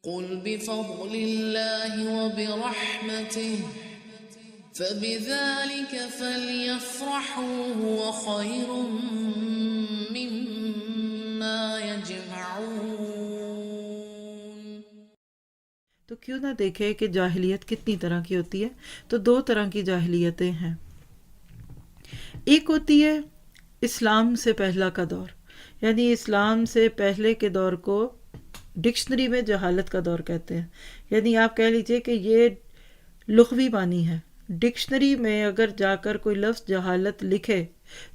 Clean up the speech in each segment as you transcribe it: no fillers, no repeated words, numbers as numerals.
قل بفضل الله وبرحمته فبذلك فليفرحوا هو خير مما يجمعون۔ تو کیوں نہ دیکھے کہ جاہلیت کتنی طرح کی ہوتی ہے؟ تو دو طرح کی جاہلیتیں ہیں۔ ایک ہوتی ہے اسلام سے پہلا کا دور، یعنی اسلام سے پہلے کے دور کو ڈکشنری میں جہالت کا دور کہتے ہیں، یعنی آپ کہہ لیجئے کہ یہ لغوی معنی ہے۔ ڈکشنری میں اگر جا کر کوئی لفظ جہالت لکھے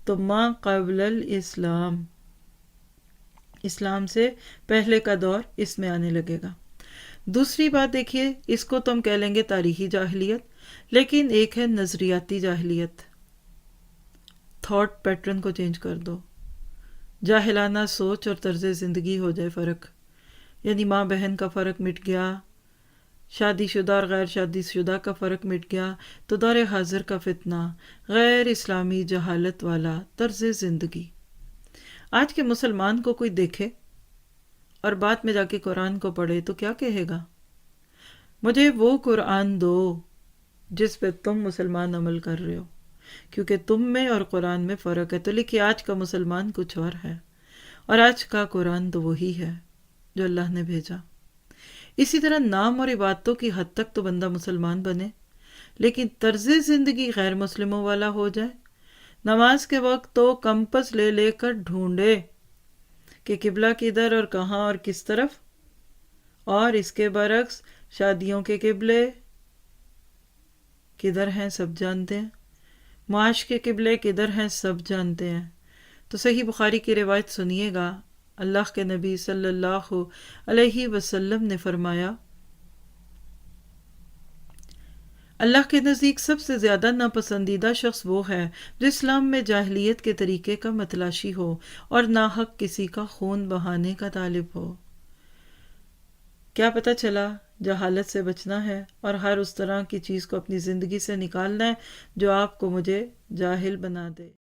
تو ما قبل الاسلام، اسلام سے پہلے کا دور اس میں آنے لگے گا۔ دوسری بات دیکھیے، اس کو تو ہم کہہ لیں گے تاریخی جاہلیت، لیکن ایک ہے نظریاتی جاہلیت۔ تھاٹ پیٹرن کو چینج کر دو، جاہلانہ سوچ اور طرز زندگی ہو جائے فرق، یعنی ماں بہن کا فرق مٹ گیا، شادی شدہ اور غیر شادی شدہ کا فرق مٹ گیا، تو دور حاضر کا فتنہ غیر اسلامی جہالت والا طرز زندگی۔ آج کے مسلمان کو کوئی دیکھے اور بعد میں جا کے قرآن کو پڑھے تو کیا کہے گا؟ مجھے وہ قرآن دو جس پہ تم مسلمان عمل کر رہے ہو، کیونکہ تم میں اور قرآن میں فرق ہے۔ تو لکھیے آج کا مسلمان کچھ اور ہے، اور آج کا قرآن تو وہی ہے جو اللہ نے بھیجا۔ اسی طرح نام اور عبادتوں کی حد تک تو بندہ مسلمان بنے، لیکن طرز زندگی غیر مسلموں والا ہو جائے۔ نماز کے وقت تو کمپس لے لے کر ڈھونڈے کہ قبلہ کدھر اور کہاں اور کس طرف، اور اس کے برعکس شادیوں کے قبلے کدھر ہیں سب جانتے ہیں، معاش کے قبلے کدھر ہیں سب جانتے ہیں۔ تو صحیح بخاری کی روایت سنیے گا، اللہ کے نبی صلی اللہ علیہ وسلم نے فرمایا، اللہ کے نزدیک سب سے زیادہ ناپسندیدہ شخص وہ ہے جو اسلام میں جاہلیت کے طریقے کا متلاشی ہو اور ناحق کسی کا خون بہانے کا طالب ہو۔ کیا پتہ چلا؟ جہالت سے بچنا ہے اور ہر اس طرح کی چیز کو اپنی زندگی سے نکالنا ہے جو آپ کو مجھے جاہل بنا دے۔